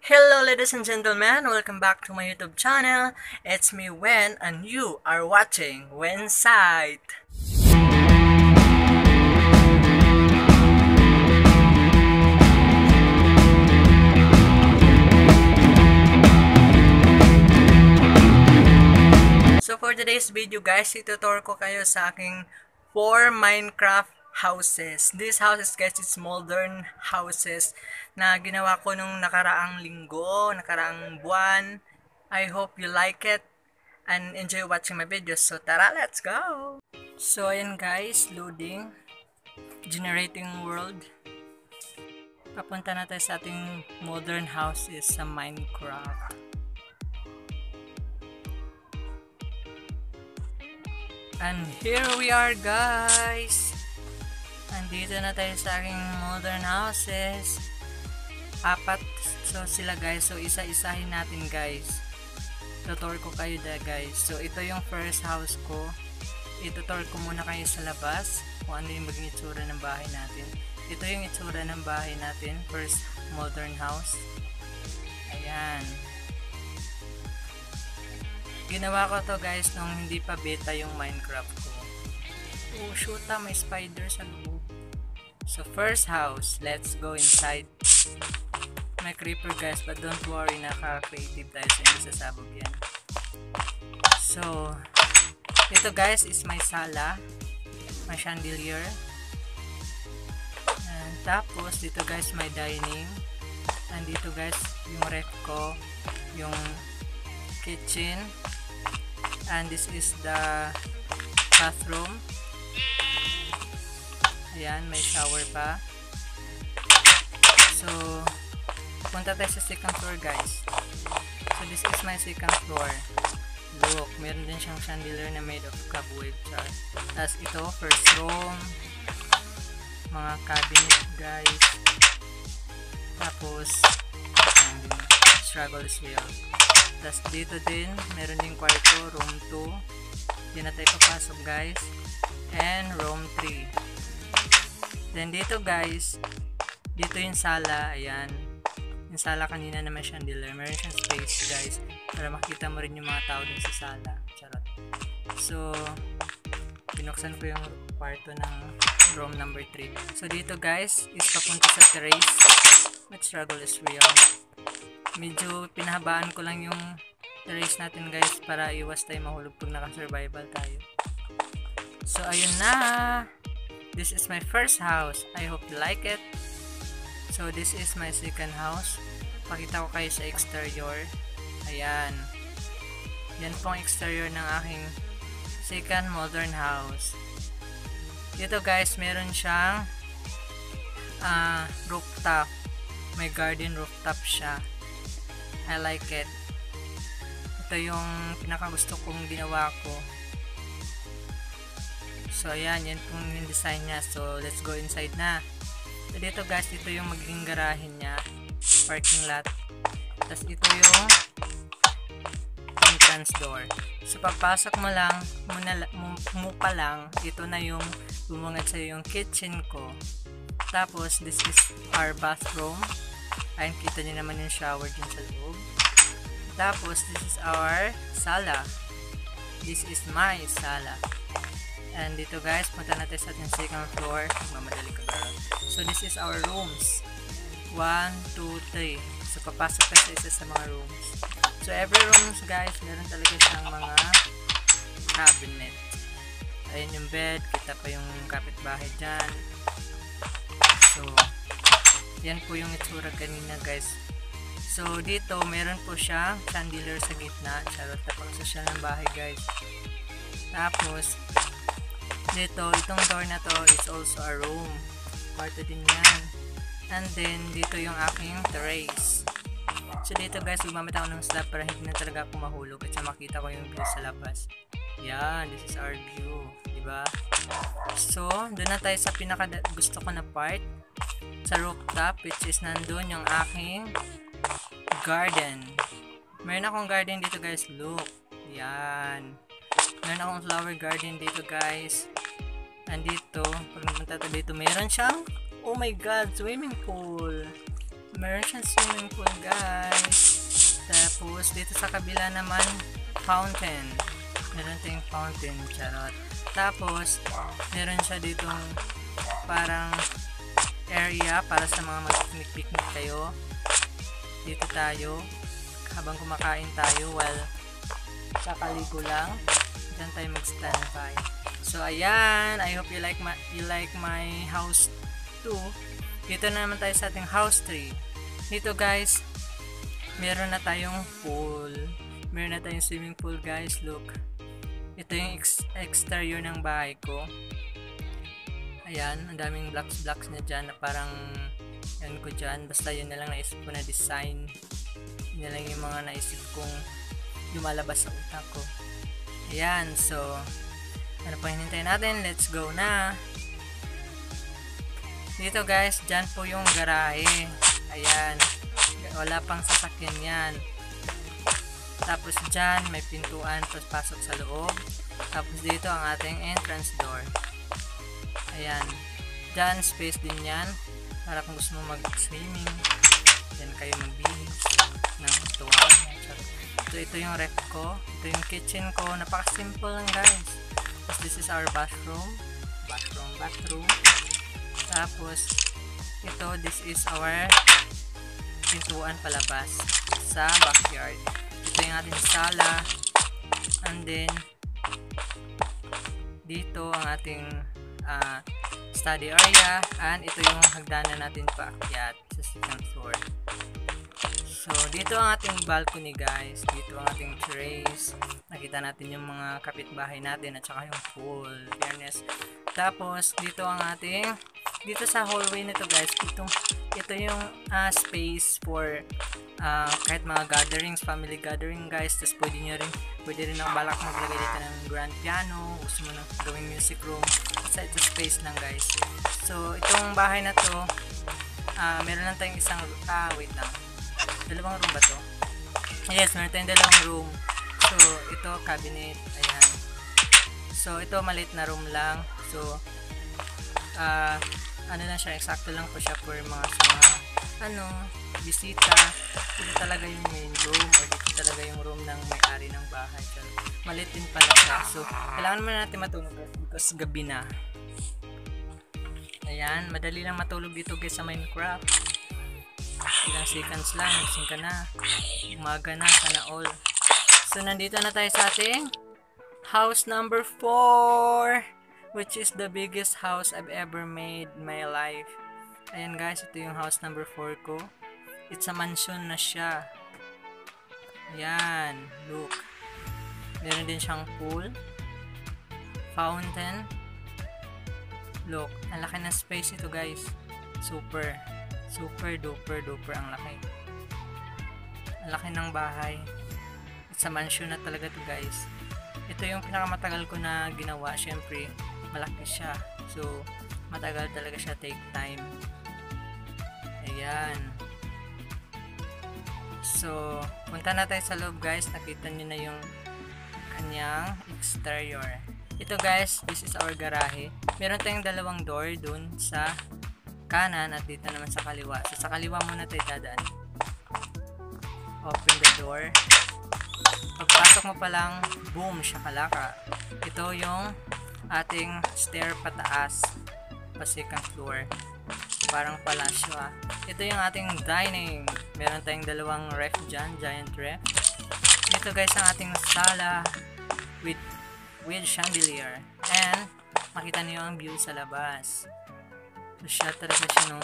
Hello ladies and gentlemen, welcome back to my YouTube channel. It's me Wen and you are watching Wensight. So for today's video guys, itutur ko kayo sa aking 4 Minecraft houses. These houses guys is modern houses na ginawa ko nung nakaraang linggo, nakaraang buwan. I hope you like it and enjoy watching my videos. So tara, let's go! So ayan guys, loading, generating world. Papunta na tayo sa ating modern houses sa Minecraft. And here we are guys. Andito na tayo sa aking modern houses. 4 so sila guys. So isa-isahin natin guys. Tutor ko kayo guys. So ito yung first house ko. Itutor ko muna kayo sa labas kung ano yung maging itsura ng bahay natin. Ito yung itsura ng bahay natin. First modern house. Ayan. Ginawa ko to guys nung hindi pa beta yung Minecraft ko. Oh shoot, may spider sa loob. So first house, let's go inside. May creeper guys, but don't worry, naka-creative tayo sa hindi sasabog yan. So ito guys is my sala, my chandelier. And tapos dito guys my dining. And dito guys yung ref ko, yung kitchen. And this is the bathroom. Ayan, may shower pa. So punta tayo sa second floor guys. So this is my second floor. Look, meron din siyang chandelier na made of cobweb char. Tapos ito, first room, mga cabinet guys. Tapos struggle is real. Tapos dito din, meron din kwarto, room 2. Hindi na tayo papasok guys. And room 3. Then dito guys, dito yung sala, ayan. Yung sala kanina naman chandelier. Meron siyang space guys, para makita mo rin yung mga tao dun sa sala. Charot. So, binuksan ko yung kwarto ng room number 3. So dito guys, is papunta sa terrace. But struggle is real. Medyo pinahabaan ko lang yung terrace natin guys para iwas tayo mahulog pag naka-survival tayo. So ayun na. This is my first house. I hope you like it. So this is my second house. Pakita ko kayo sa exterior. Ayan. Yan po ang exterior ng aking second modern house. Dito guys, meron siyang rooftop. May garden rooftop siya. I like it. Ito yung pinakagusto kong ginawa ko. So ayan, yan pong yung design niya. So let's go inside na. So dito guys, ito yung magiging garahe niya, parking lot. Tapos ito yung entrance door. So pagpasok mo lang, mo pa lang, ito na yung bumungad sa yung kitchen ko. Tapos this is our bathroom. Ayun, kita niyo naman yung shower din sa loob. Tapos this is our sala. This is my sala. And dito guys, punta natin sa ating second floor. Mamadali ko girl. So this is our rooms. 1, 2, 3. So papasok na sa isa sa mga rooms. So every rooms guys, meron talaga siyang mga cabinet. Ayun yung bed. Kita pa yung kapitbahay dyan. So yan po yung itsura kanina guys. So dito, meron po siyang chandelier sa gitna. Charot, tapang social ng bahay guys. Tapos dito, itong door na to is also a room. Kwarto din yan. And then, dito yung aking terrace. So dito guys, gumamit ako ng slab para hindi na talaga ako mahulog at makita ko yung view sa labas. Yan, this is our view. Diba? So, doon na tayo sa pinaka gusto ko na part. Sa rooftop, which is nandun yung aking garden. Meron akong garden dito guys. Look. Yan. Meron akong flower garden dito guys. Andito, pag napunta tayo dito, meron siyang, oh my god, swimming pool. Meron siyang swimming pool guys. Tapos, dito sa kabila naman, fountain. Meron tayong fountain, charot. Tapos, meron siya ditong parang area para sa mga mag-picnic kayo. Dito tayo, habang kumakain tayo while kakaligo lang. Diyan tayo mag-standby. So, ayan. I hope you like my house 2. Dito na naman tayo sa ating house 3. Dito, guys, meron na tayong pool. Meron na tayong swimming pool, guys. Look. Ito yung exterior ng bahay ko. Ayan. Ang daming blocks na dyan na parang yan ko dyan. Basta yun na lang naisip ko na design. Yun na lang yung mga naisip kong lumalabas sa utak ko. Ayan. So, ano pa hinintay natin? Let's go na. Dito, guys, dyan po yung garahe. Ayan. Wala pang sasakyan yan. Tapos dyan, may pintuan pasok sa loob. Tapos dito ang ating entrance door. Ayan. Dyan, space din yan. Para kung gusto mo mag-swimming, dyan kayo magbihis ng tuwan. Ito yung ref ko. Ito yung kitchen ko. Napaka-simple lang, guys. Tapos this is our bathroom. Bathroom. Tapos, this is our pintuan palabas sa backyard. Ito yung ating sala. And then, dito ang ating study area. And ito yung hagdanan natin paakyat sa second floor. So, dito ang ating balcony, guys. Dito ang ating terrace. Nakita natin yung mga kapitbahay natin at saka yung pool. Fairness. Tapos, dito ang ating dito sa hallway nito, guys. Ito yung space for kahit mga gatherings, family gathering, guys. Tapos pwede rin ang balak maglagay dito ng grand piano. Gusto mo na gawing music room. Basta ito space lang, guys. So, itong bahay na to, meron lang tayong isang, wait lang. Dalawang room ba to? Yes, meron tayong dalawang room. So, ito, cabinet. Ayan. So, ito, maliit na room lang. So, ano na siya, eksakto lang po siya for mga sa mga, bisita. Dito talaga yung main room or dito talaga yung room ng may-ari ng bahay. So, maliit din pala siya. So, kailangan naman natin matulog because gabi na. Ayan, madali lang matulog dito guys sa Minecraft. Ilang seconds lang, gising ka na. Umaga na, sana all. So, nandito na tayo sa ating house number 4, which is the biggest house I've ever made in my life. Ayan guys, ito yung house number 4 ko. It's a mansion na siya. Ayan, look. Meron din siyang pool, fountain. Look, ang laki ng space ito guys. Super duper ang laki. Ang laki ng bahay. It's a mansion na talaga to guys. Ito yung pinakamatagal ko na ginawa. Syempre, malaki siya. So, matagal talaga siya, take time. Ayan. So, punta na tayo sa loob guys. Nakita nyo na yung kanyang exterior. Ito guys, this is our garahe. Meron tayong dalawang door dun sa kanan at dito naman sa kaliwa. So, sa kaliwa muna tayo dadaan. Open the door. Pagpasok mo pa lang, boom, shakalaka. Ito yung ating stair pataas pa second floor. Parang palasyo Ito yung ating dining. Meron tayong dalawang ref dyan, giant ref. Dito guys ang ating sala with chandelier. And makita niyo ang view sa labas. So siya talaga siya no.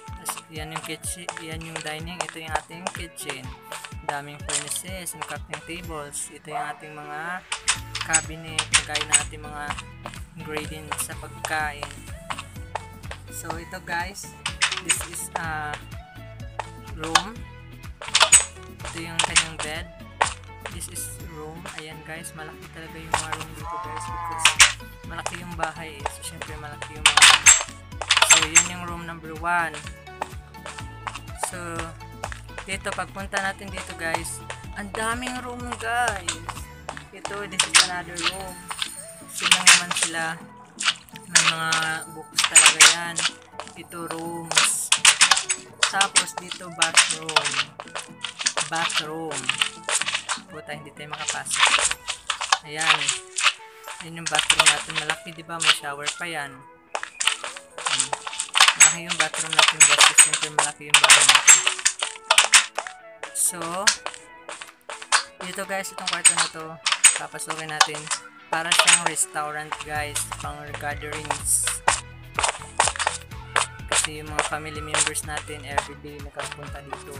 Tapos, yan yung kitchen, yan yung dining. Ito yung ating kitchen. Daming furnaces and crafting tables. Ito yung ating mga cabinet. Pagkain natin mga ingredients sa pagkain. So ito guys, this is a room. Ito yung kanyang bed. This is room. Ayan guys, malaki talaga yung mga room dito guys because malaki yung bahay So syempre malaki yung mga. So yun yung room number 1. So dito, pagpunta natin dito guys, ang daming room guys. Ito, this is another room. Sila naman sila. May mga books talaga yan. Ito rooms. Tapos dito bathroom. Puta, hindi tayo makapasok. Ayan. Yan yung bathroom natin. Malaki, di ba? May shower pa yan. Malaki yung bathroom natin guys. Siyempre malaki yung bahay natin. So, dito guys, itong kwarto na to, papasukin natin. Para siyang restaurant guys. Pang gatherings. Kasi yung mga family members natin everyday nakapunta dito.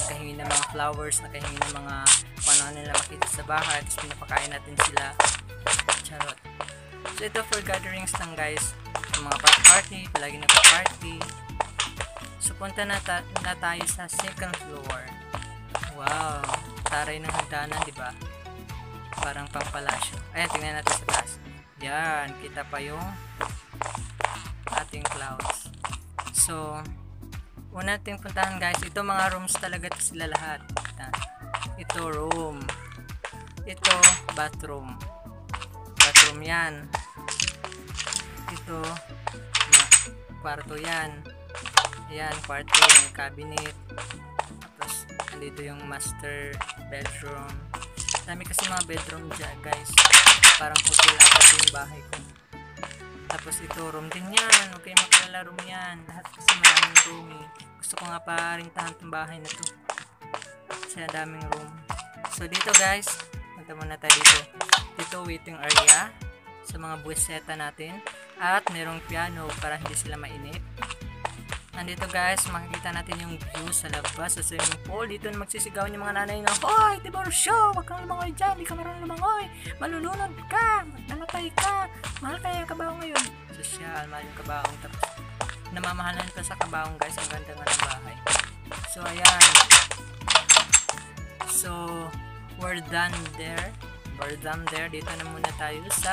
Nakahingi ng mga flowers, nakahingi ng mga kung ano nila makita sa bahay. Tapos pinapakain natin sila. Charot. So ito for gatherings lang guys. Yung mga party, palagi nagpa-party. So punta na tayo sa second floor. Wow, taray ng hagdanan, di ba? Parang pampalasyo. Ayan, tingnan natin sa taas. Yan, kita pa yung ating clouds. So, una nating puntahan guys, ito mga rooms talaga sila lahat. Ito room. Ito bathroom. Bathroom yan. Ito kwarto yan. Ayan, kwarto, may cabinet. Tapos, dito yung master bedroom. Dami kasi mga bedroom dyan guys. Parang hotel ata yung bahay ko. Tapos ito room din yan. Huwag kayo makalala room yan. Lahat kasi maraming room eh. Gusto ko nga parintahan itong bahay na to. Kasi daming room. So dito guys, punta muna tayo dito. Dito waiting area sa mga buweseta natin. At merong piano para hindi sila mainip. Nandito guys, makikita natin yung view sa labas sa swimming pool. Dito magsisigaw yung mga nanay na, hoy, Tiborcio, wag kang lumangoy dyan, di ka marunong lumangoy, malulunod ka, namatay ka, mahal kaya yung kabaong ngayon. Sosyal, mahal yung kabaong. Tapos namamahalan pa sa kabaong guys, ang ganda nga ng bahay. So ayan, so we're done there. Dito na muna tayo sa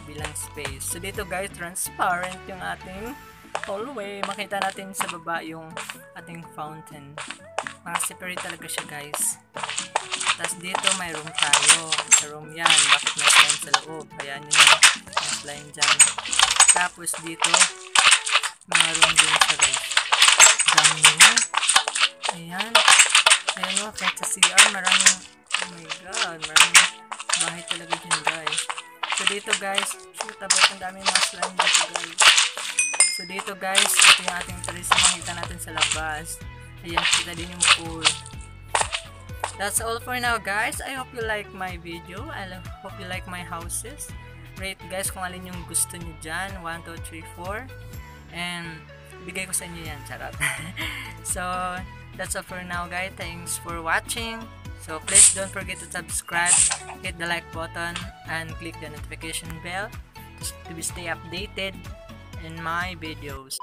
bilang space. So dito guys, transparent yung ating hallway. Makita natin sa baba yung ating fountain. Maka-separate talaga siya guys. Tapos dito may room tayo. Sa room yan. Bakit may slime sa loob? Ayan yung slime dyan. Tapos dito mga room din siya guys. Dami nyo. Ayan. Ayan o. Kahit sa CR maraming, oh my god, maraming bahay talaga dyan guys. So dito guys, shoot about ang daming mga slime dito guys. So dito guys, ito yung ating terrace na makita natin sa labas. Ayan, kita din yung pool. That's all for now guys. I hope you like my video. I hope you like my houses. Rate guys kung alin yung gusto nyo dyan. 1, 2, 3, 4. And bigay ko sa inyo yan. Charot. So, that's all for now guys. Thanks for watching. So please don't forget to subscribe, hit the like button, and click the notification bell to stay updated in my videos.